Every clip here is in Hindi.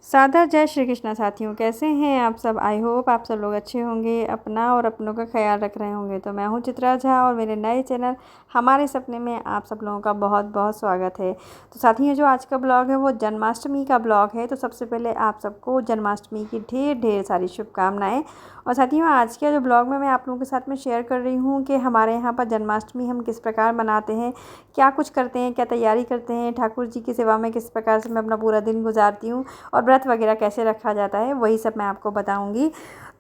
सादर जय श्री कृष्णा साथियों, कैसे हैं आप सब। आई होप आप सब लोग अच्छे होंगे, अपना और अपनों का ख्याल रख रहे होंगे। तो मैं हूं चित्रा झा और मेरे नए चैनल हमारे सपने में आप सब लोगों का बहुत बहुत स्वागत है। तो साथियों, जो आज का ब्लॉग है वो जन्माष्टमी का ब्लॉग है। तो सबसे पहले आप सबको जन्माष्टमी की ढेर ढेर सारी शुभकामनाएँ। और साथियों, आज के जो ब्लॉग में मैं आप लोगों के साथ में शेयर कर रही हूँ कि हमारे यहाँ पर जन्माष्टमी हम किस प्रकार मनाते हैं, क्या कुछ करते हैं, क्या तैयारी करते हैं, ठाकुर जी की सेवा में किस प्रकार से मैं अपना पूरा दिन गुजारती हूँ और व्रत वगैरह कैसे रखा जाता है, वही सब मैं आपको बताऊंगी।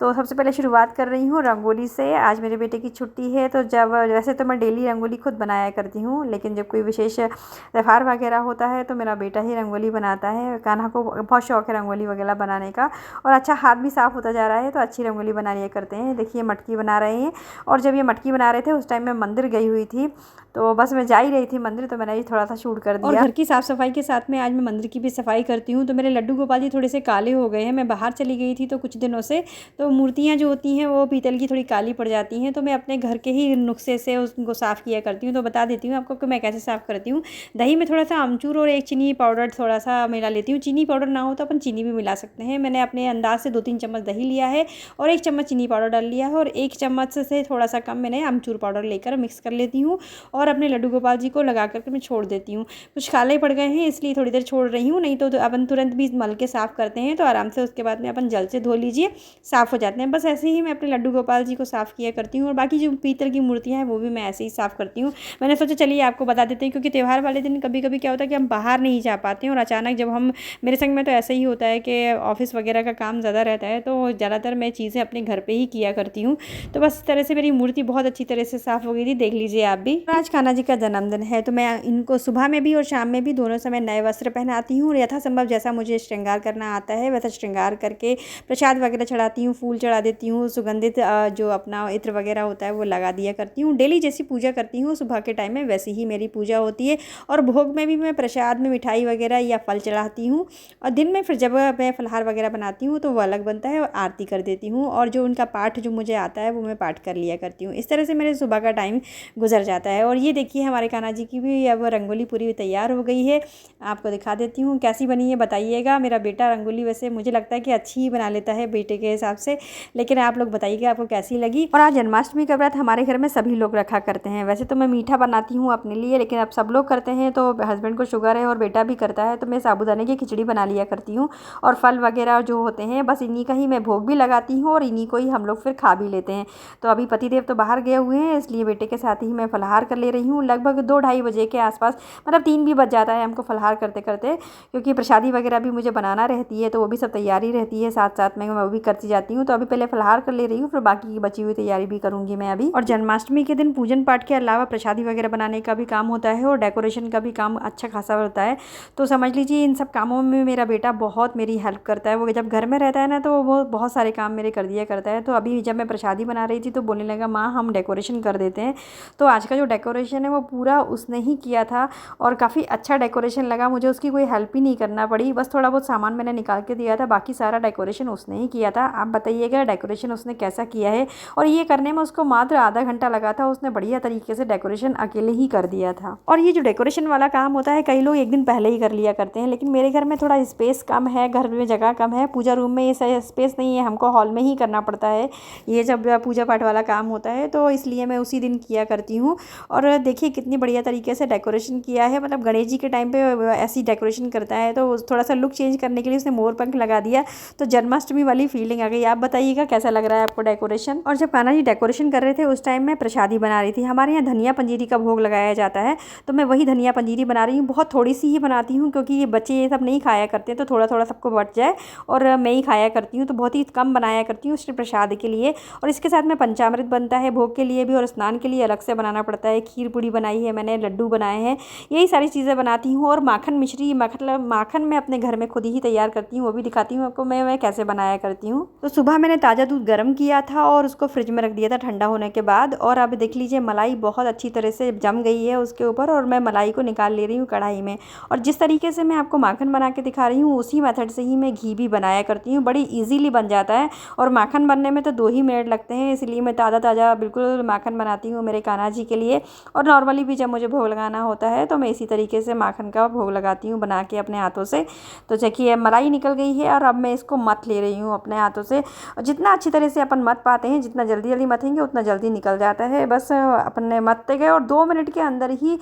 तो सबसे पहले शुरुआत कर रही हूँ रंगोली से। आज मेरे बेटे की छुट्टी है, तो जब वैसे तो मैं डेली रंगोली खुद बनाया करती हूँ, लेकिन जब कोई विशेष त्यौहार वगैरह होता है तो मेरा बेटा ही रंगोली बनाता है। कान्हा को बहुत शौक है रंगोली वगैरह बनाने का, और अच्छा हाथ भी साफ़ होता जा रहा है तो अच्छी रंगोली बना लिया करते हैं। देखिए मटकी बना रहे हैं, और जब ये मटकी बना रहे थे उस टाइम मैं मंदिर गई हुई थी, तो बस मैं जा ही रही थी मंदिर, तो मैंने भी थोड़ा सा शूट कर दिया। और घर की साफ़ सफाई के साथ में आज मैं मंदिर की भी सफाई करती हूँ। तो मेरे लड्डू गोपाल जी थोड़े से काले हो गए हैं। मैं बाहर चली गई थी तो कुछ दिनों से, तो मूर्तियाँ जो होती हैं वो पीतल की थोड़ी काली पड़ जाती हैं, तो मैं अपने घर के ही नुस्खे से उनको साफ़ किया करती हूँ। तो बता देती हूँ आपको कि मैं कैसे साफ़ करती हूँ। दही में थोड़ा सा अमचूर और एक चीनी पाउडर थोड़ा सा मिला लेती हूँ। चीनी पाउडर ना हो तो अपन चीनी भी मिला सकते हैं। मैंने अपने अंदाज से 2-3 चम्मच दही लिया है और 1 चम्मच चीनी पाउडर डाल लिया है, और 1 चम्मच से थोड़ा सा कम मैंने अमचूर पाउडर लेकर मिक्स कर लेती हूँ और अपने लड्डू गोपाल जी को लगा करके मैं छोड़ देती हूँ। कुछ काले पड़ गए हैं इसलिए थोड़ी देर छोड़ रही हूँ, नहीं तो अपन तुरंत भी मल के साफ़ करते हैं तो आराम से उसके बाद में अपन जल से धो लीजिए, साफ़ हो जाते हैं। बस ऐसे ही मैं अपने लड्डू गोपाल जी को साफ़ किया करती हूँ, और बाकी जो पीतल की मूर्तियाँ हैं वो भी मैं ऐसे ही साफ़ करती हूँ। मैंने सोचा चलिए आपको बता देते हैं, क्योंकि त्यौहार वाले दिन कभी कभी क्या होता है कि हम बाहर नहीं जा पाते हैं, और अचानक जब हम, मेरे संग में तो ऐसा ही होता है कि ऑफिस वगैरह का काम ज़्यादा रहता है, तो ज़्यादातर मैं चीज़ें अपने घर पर ही किया करती हूँ। तो बस इस तरह से मेरी मूर्ति बहुत अच्छी तरह से साफ़ हो गई थी, देख लीजिए आप भी। आज कान्हा जी का जन्मदिन है, तो मैं इनको सुबह में भी और शाम में भी दोनों समय नए वस्त्र पहनाती हूँ, और यथासंभव जैसा मुझे श्रृंगार करना आता है वैसा श्रृंगार करके प्रसाद वगैरह चढ़ाती हूँ, फूल चढ़ा देती हूँ, सुगंधित जो अपना इत्र वगैरह होता है वो लगा दिया करती हूँ। डेली जैसी पूजा करती हूँ सुबह के टाइम में वैसी ही मेरी पूजा होती है। और भोग में भी मैं प्रसाद में मिठाई वगैरह या फल चढ़ाती हूँ, और दिन में फिर जब मैं फलहार वगैरह बनाती हूँ तो वो अलग बनता है, और आरती कर देती हूँ, और जो उनका पाठ जो मुझे आता है वो मैं पाठ कर लिया करती हूँ। इस तरह से मेरे सुबह का टाइम गुजर जाता है। और ये देखिए हमारे कान्हा जी की भी अब रंगोली पूरी तैयार हो गई है, आपको दिखा देती हूँ कैसी बनी है, बताइएगा। मेरा बेटा रंगोली वैसे मुझे लगता है कि अच्छी ही बना लेता है बेटे के हिसाब से, लेकिन आप लोग बताइएगा आपको कैसी लगी। और आज जन्माष्टमी का व्रत हमारे घर में सभी लोग रखा करते हैं। वैसे तो मैं मीठा बनाती हूँ अपने लिए, लेकिन अब सब लोग करते हैं, तो हस्बैंड को शुगर है और बेटा भी करता है, तो मैं साबूदाने की खिचड़ी बना लिया करती हूँ, और फल वगैरह जो होते हैं बस इन्हीं का ही मैं भोग भी लगाती हूँ, और इन्हीं को ही हम लोग फिर खा भी लेते हैं। तो अभी पतिदेव तो बाहर गए हुए हैं, इसलिए बेटे के साथ ही मैं फलहार कर ले रही हूँ। लगभग 2-2:30 बजे के आसपास, मतलब 3 भी बज जाता है हमको फलहार करते करते, क्योंकि प्रसादी वगैरह भी मुझे बनाना रहती है, तो वो भी सब तैयारी रहती है, साथ साथ में मैं वो भी करती जाती हूँ। तो अभी पहले फलहार कर ले रही हूँ, फिर बाकी की बची हुई तैयारी भी करूँगी मैं अभी। और जन्माष्टमी के दिन पूजन पाठ के अलावा प्रसादी वगैरह बनाने का भी काम होता है, और डेकोरेशन का भी काम अच्छा खासा होता है। तो समझ लीजिए इन सब कामों में मेरा बेटा बहुत मेरी हेल्प करता है। वो जब घर में रहता है ना, तो वो बहुत सारे काम मेरे कर दिया करता है। तो अभी जब मैं प्रसादी बना रही थी तो बोलने लगा, माँ हम डेकोरेशन कर देते हैं। तो आज का जो डेकोरेशन है वो पूरा उसने ही किया था, और काफ़ी अच्छा डेकोरेशन लगा मुझे। उसकी कोई हेल्प ही नहीं करना पड़ी, बस थोड़ा बहुत सामान मैंने निकाल के दिया था, बाकी सारा डेकोरेशन उसने ही किया था। आप बताइएगा डेकोरेशन उसने कैसा किया है। और ये करने में उसको मात्र आधा घंटा लगा था, उसने बढ़िया तरीके से डेकोरेशन अकेले ही कर दिया था। और ये जो डेकोरेशन वाला काम होता है कई लोग एक दिन पहले ही कर लिया करते हैं, लेकिन मेरे घर में थोड़ा स्पेस कम है, घर में जगह कम है, पूजा रूम में ये स्पेस नहीं है, हमको हॉल में ही करना पड़ता है ये जब पूजा पाठ वाला काम होता है, तो इसलिए मैं उसी दिन किया करती हूँ। और देखिए कितनी बढ़िया तरीके से डेकोरेशन किया है, मतलब गणेश जी के टाइम पे ऐसी डेकोरेशन करता है, तो थोड़ा सा लुक चेंज करने के लिए उसने मोर पंख लगा दिया, तो जन्माष्टमी वाली फीलिंग आ गई। आप बताइएगा कैसा लग रहा है आपको डेकोरेशन। और जब कान्हा जी डेकोरेशन कर रहे थे उस टाइम मैं प्रसादी बना रही थी। हमारे यहाँ धनिया पंजीरी का भोग लगाया जाता है, तो मैं वही धनिया पंजीरी बना रही हूँ। बहुत थोड़ी सी ही बनाती हूँ, क्योंकि ये बच्चे ये सब नहीं खाया करते, तो थोड़ा थोड़ा सबको बच जाए, और मैं ही खाया करती हूँ, तो बहुत ही कम बनाया करती हूँ सिर्फ प्रसाद के लिए। और इसके साथ में पंचामृत बनता है भोग के लिए भी, और स्नान के लिए अलग से बनाना पड़ता है। खीर पूड़ी बनाई है मैंने, लड्डू बनाए हैं, यही सारी चीज़ें बनाती हूँ। और माखन मिश्री, मतलब माखन मैं अपने घर में खुद ही तैयार करती हूँ, वो भी दिखाती हूँ आपको मैं कैसे बनाया करती हूँ। तो सुबह सुबह मैंने ताज़ा दूध गर्म किया था और उसको फ्रिज में रख दिया था ठंडा होने के बाद। और अब देख लीजिए मलाई बहुत अच्छी तरह से जम गई है उसके ऊपर, और मैं मलाई को निकाल ले रही हूँ कढ़ाई में। और जिस तरीके से मैं आपको माखन बना के दिखा रही हूँ उसी मेथड से ही मैं घी भी बनाया करती हूँ, बड़ी ईजीली बन जाता है। और माखन बनने में तो 2 ही मिनट लगते हैं, इसलिए मैं ताज़ा ताज़ा बिल्कुल माखन बनाती हूँ मेरे कान्हा जी के लिए। और नॉर्मली भी जब मुझे भोग लगाना होता है तो मैं इसी तरीके से माखन का भोग लगाती हूँ बना के अपने हाथों से। तो देखिए मलाई निकल गई है और अब मैं इसको मथ ले रही हूँ अपने हाथों से। और जितना अच्छी तरह से अपन मथ पाते हैं, जितना जल्दी जल्दी मथेंगे उतना जल्दी निकल जाता है। बस अपन ने मथते गए और 2 मिनट के अंदर ही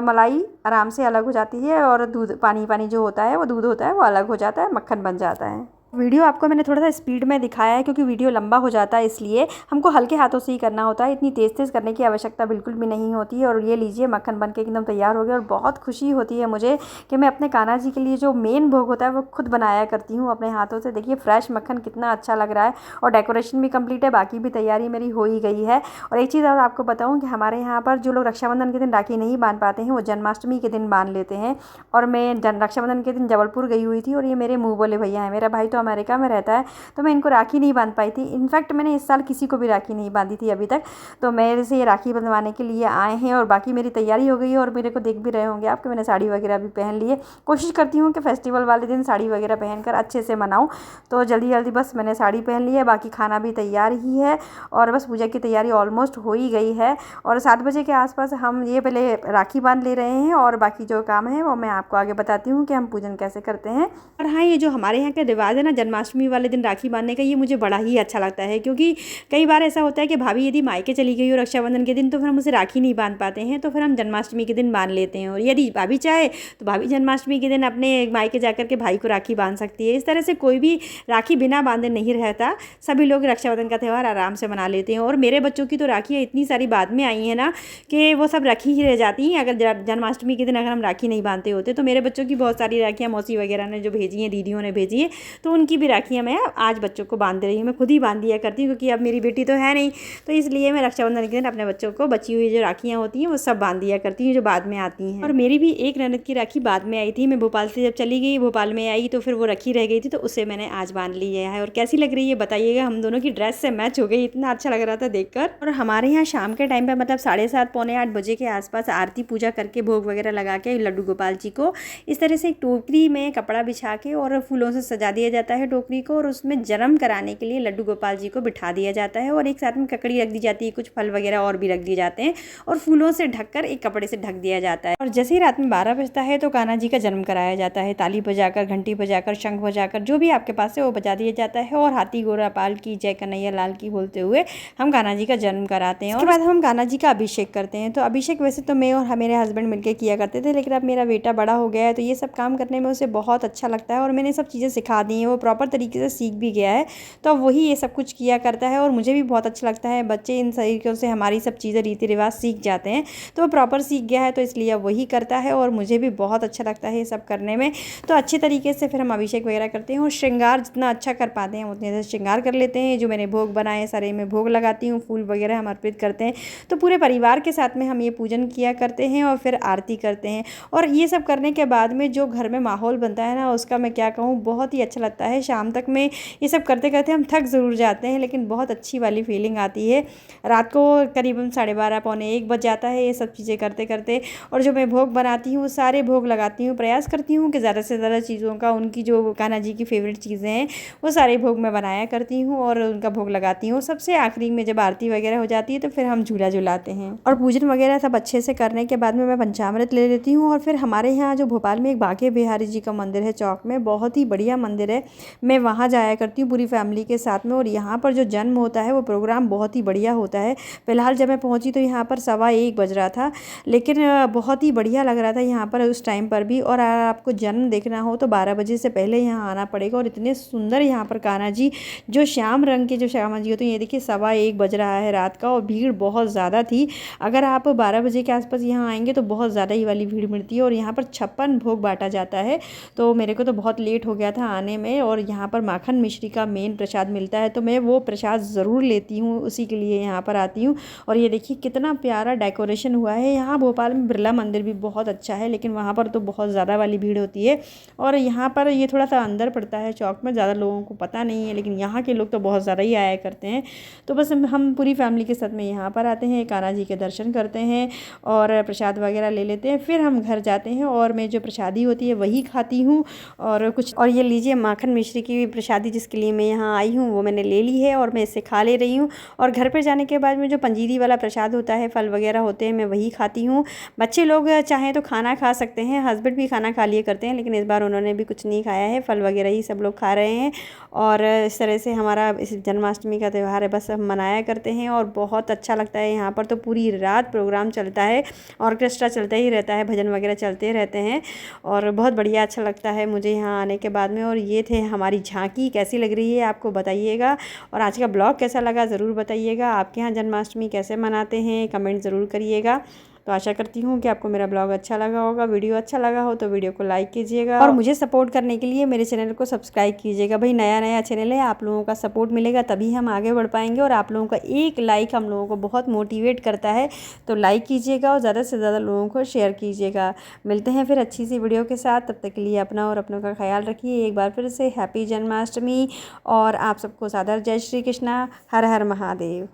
मलाई आराम से अलग हो जाती है, और दूध पानी पानी जो होता है वो दूध होता है वो अलग हो जाता है, मक्खन बन जाता है। वीडियो आपको मैंने थोड़ा सा स्पीड में दिखाया है क्योंकि वीडियो लंबा हो जाता है, इसलिए हमको हल्के हाथों से ही करना होता है, इतनी तेज़ तेज़ करने की आवश्यकता बिल्कुल भी नहीं होती है। और ये लीजिए मक्खन बन के एकदम तैयार हो गया। और बहुत खुशी होती है मुझे कि मैं अपने कान्हा जी के लिए जो मेन भोग होता है वो खुद बनाया करती हूँ अपने हाथों से। देखिए फ्रेश मक्खन कितना अच्छा लग रहा है, और डेकोरेशन भी कम्प्लीट है, बाकी भी तैयारी मेरी हो ही गई है। और एक चीज़ और आपको बताऊँ कि हमारे यहाँ पर जो लोग रक्षाबंधन के दिन राखी नहीं बांध पाते हैं वो जन्माष्टमी के दिन बांध लेते हैं। और मैं रक्षाबंधन के दिन जबलपुर गई हुई थी, और ये मेरे मुँह बोले भैया हैं, मेरा भाई तो अमेरिका में रहता है, तो मैं इनको राखी नहीं बांध पाई थी। इनफैक्ट मैंने इस साल किसी को भी राखी नहीं बांधी थी अभी तक, तो मेरे से ये राखी बंधवाने के लिए आए हैं। और बाकी मेरी तैयारी हो गई है, और मेरे को देख भी रहे होंगे आप कि मैंने साड़ी वगैरह भी पहन ली है। कोशिश करती हूँ कि फेस्टिवल वाले दिन साड़ी वगैरह पहनकर अच्छे से मनाऊँ, तो जल्दी जल्दी बस मैंने साड़ी पहन ली है, बाकी खाना भी तैयार ही है, और बस पूजा की तैयारी ऑलमोस्ट हो ही गई है। और 7 बजे के आसपास हम ये पहले राखी बांध ले रहे हैं, और बाकी जो काम है वो मैं आपको आगे बताती हूँ कि हम पूजन कैसे करते हैं। और हाँ, ये जो हमारे यहाँ का रिवाज है ना जन्माष्टमी वाले दिन राखी बांधने का, ये मुझे बड़ा ही अच्छा लगता है। क्योंकि कई बार ऐसा होता है कि भाभी यदि मायके चली गई हो रक्षाबंधन के दिन तो फिर हम उसे राखी नहीं बांध पाते हैं, तो फिर हम जन्माष्टमी के दिन बांध लेते हैं। और यदि भाभी चाहे तो भाभी जन्माष्टमी के दिन अपने मायके जाकर के भाई को राखी बांध सकती है। इस तरह से कोई भी राखी बिना बांधे नहीं रहता, सभी लोग रक्षाबंधन का त्यौहार आराम से मना लेते हैं। और मेरे बच्चों की तो राखियाँ इतनी सारी बाद में आई हैं ना कि वो सब रखी ही रह जाती हैं। अगर जन्माष्टमी के दिन अगर हम राखी नहीं बांधते होते तो मेरे बच्चों की बहुत सारी राखियाँ मौसी वगैरह ने जो भेजी हैं, दीदियों ने भेजी है, तो उनकी भी राखियाँ मैं आज बच्चों को बांध रही हूँ। मैं खुद ही बांध दिया करती हूँ क्योंकि अब मेरी बेटी तो है नहीं, तो इसलिए मैं रक्षाबंधन के दिन अपने बच्चों को बची हुई जो राखियाँ होती हैं वो सब बांध दिया करती हूँ जो बाद में आती हैं। और मेरी भी एक ननद की राखी बाद में आई थी, मैं भोपाल से जब चली गई, भोपाल में आई तो फिर वो रखी रह गई थी, तो उसे मैंने आज बांध लिया है। और कैसी लग रही है बताइएगा, हम दोनों की ड्रेस से मैच हो गई, इतना अच्छा लग रहा था देखकर। और हमारे यहाँ शाम के टाइम पर मतलब 7:30 पौने 8 बजे के आसपास आरती पूजा करके भोग वगैरह लगा के लड्डू गोपाल जी को इस तरह से एक टोकरी में कपड़ा बिछा के और फूलों से सजा दिया जाता है टोकरी को, और उसमें जन्म कराने के लिए लड्डू गोपाल जी को बिठा दिया जाता है। और एक साथ में ककड़ी रख दी जाती है, कुछ फल वगैरह और भी रख दिए जाते हैं, और फूलों से ढककर एक कपड़े से ढक दिया जाता है। और जैसे ही रात में 12 बजता है तो कान्हा जी का जन्म कराया जाता है, ताली बजाकर, घंटी बजाकर, शंख बजाकर, जो भी आपके पास है वो बजा दिया जाता है। और हाथी घोड़ा पाल की जय कन्हैया लाल की बोलते हुए हम कान्हा जी का जन्म कराते हैं। उसके बाद हम कान्हा जी का अभिषेक करते हैं। तो अभिषेक वैसे तो मैं और मेरे हस्बैंड मिलकर किया करते थे, लेकिन अब मेरा बेटा बड़ा हो गया है तो ये सब काम करने में उसे बहुत अच्छा लगता है, और मैंने सब चीज़ें सिखा दी हैं, वो प्रॉपर तरीके से सीख भी गया है, तो अब वही ये सब कुछ किया करता है। और मुझे भी बहुत अच्छा लगता है, बच्चे इन तरीक़ों से हमारी सब चीज़ें रीति रिवाज सीख जाते हैं, तो वो प्रॉपर सीख गया है, तो इसलिए अब वही करता है, और मुझे भी बहुत अच्छा लगता है ये सब करने में। तो अच्छे तरीके से फिर हम अभिषेक वगैरह करते हैं, और श्रृंगार जितना अच्छा कर पाते हैं उतने से श्रृंगार कर लेते हैं। जो मैंने भोग बनाए सारे में भोग लगाती हूँ, फूल वगैरह हम अर्पित करते हैं, तो पूरे परिवार के साथ में हम ये पूजन किया करते हैं और फिर आरती करते हैं। और ये सब करने के बाद में जो घर में माहौल बनता है ना, उसका मैं क्या कहूँ, बहुत ही अच्छा लगता है। शाम तक में ये सब करते करते हम थक ज़रूर जाते हैं, लेकिन बहुत अच्छी वाली फीलिंग आती है। रात को करीबन 12:30 पौने 1 बज जाता है ये सब चीज़ें करते करते। और जो मैं भोग बनाती हूँ सारे भोग लगाती हूँ, प्रयास करती हूँ कि ज़्यादा से ज़्यादा चीज़ों का, उनकी जो कान्हा जी की फेवरेट चीज़ें हैं वो सारे भोग मैं बनाया करती हूँ और उनका भोग लगाती हूँ। सबसे आखिरी में जब आरती वगैरह हो जाती है तो फिर हम झूला झुलाते हैं, और पूजन वगैरह सब अच्छे से करने के बाद में मैं पंचामृत ले लेती हूँ। और फिर हमारे यहाँ जो भोपाल में एक बांके बिहारी जी का मंदिर है चौक में, बहुत ही बढ़िया मंदिर है, मैं वहाँ जाया करती हूँ पूरी फैमिली के साथ में। और यहाँ पर जो जन्म होता है वो प्रोग्राम बहुत ही बढ़िया होता है। फिलहाल जब मैं पहुँची तो यहाँ पर 1:15 बज रहा था, लेकिन बहुत ही बढ़िया लग रहा था यहाँ पर उस टाइम पर भी। और अगर आपको जन्म देखना हो तो 12 बजे से पहले यहाँ आना पड़ेगा। और इतने सुंदर यहाँ पर कान्हा जी, जो श्याम रंग के जो श्यामा जी होते हैं, ये देखिए 1:15 बज रहा है रात का, और भीड़ बहुत ज़्यादा थी। अगर आप 12 बजे के आसपास यहाँ आएंगे तो बहुत ज़्यादा ही वाली भीड़ मिलती है। और यहाँ पर 56 भोग बांटा जाता है, तो मेरे को तो बहुत लेट हो गया था आने में, और यहाँ पर माखन मिश्री का मेन प्रसाद मिलता है, तो मैं वो प्रसाद ज़रूर लेती हूँ, उसी के लिए यहाँ पर आती हूँ। और ये देखिए कितना प्यारा डेकोरेशन हुआ है। यहाँ भोपाल में बिरला मंदिर भी बहुत अच्छा है, लेकिन वहाँ पर तो बहुत ज़्यादा वाली भीड़ होती है। और यहाँ पर ये थोड़ा सा अंदर पड़ता है चौक में, ज़्यादा लोगों को पता नहीं है, लेकिन यहाँ के लोग तो बहुत ज़्यादा ही आया करते हैं। तो बस हम पूरी फैमिली के साथ में यहाँ पर आते हैं, कान्हा जी के दर्शन करते हैं और प्रसाद वगैरह ले लेते हैं, फिर हम घर जाते हैं और मैं जो प्रसादी होती है वही खाती हूँ। और ये लीजिए माखन मिश्री की प्रसादी जिसके लिए मैं यहाँ आई हूँ वो मैंने ले ली है और मैं इसे खा ले रही हूँ। और घर पर जाने के बाद में जो पंजीरी वाला प्रसाद होता है, फल वगैरह होते हैं, मैं वही खाती हूँ। बच्चे लोग चाहें तो खाना खा सकते हैं, हस्बैंड भी खाना खा लिए करते हैं, लेकिन इस बार उन्होंने भी कुछ नहीं खाया है, फल वगैरह ही सब लोग खा रहे हैं। और इस तरह से हमारा इस जन्माष्टमी का त्यौहार है, बस हम मनाया करते हैं और बहुत अच्छा लगता है। यहाँ पर तो पूरी रात प्रोग्राम चलता है, ऑर्केस्ट्रा चलता ही रहता है, भजन वगैरह चलते रहते हैं और बहुत बढ़िया अच्छा लगता है मुझे यहाँ आने के बाद में। और ये थे हमारी झांकी, कैसी लग रही है आपको बताइएगा। और आज का ब्लॉग कैसा लगा ज़रूर बताइएगा। आपके यहाँ जन्माष्टमी कैसे मनाते हैं कमेंट ज़रूर करिएगा। तो आशा करती हूँ कि आपको मेरा ब्लॉग अच्छा लगा होगा। वीडियो अच्छा लगा हो तो वीडियो को लाइक कीजिएगा और मुझे सपोर्ट करने के लिए मेरे चैनल को सब्सक्राइब कीजिएगा। भाई नया चैनल है, आप लोगों का सपोर्ट मिलेगा तभी हम आगे बढ़ पाएंगे। और आप लोगों का एक लाइक हम लोगों को बहुत मोटिवेट करता है, तो लाइक कीजिएगा और ज़्यादा से ज़्यादा लोगों को शेयर कीजिएगा। मिलते हैं फिर अच्छी सी वीडियो के साथ, तब तक के लिए अपना और अपनों का ख्याल रखिए। एक बार फिर से हैप्पी जन्माष्टमी और आप सबको सादर जय श्री कृष्णा। हर हर महादेव।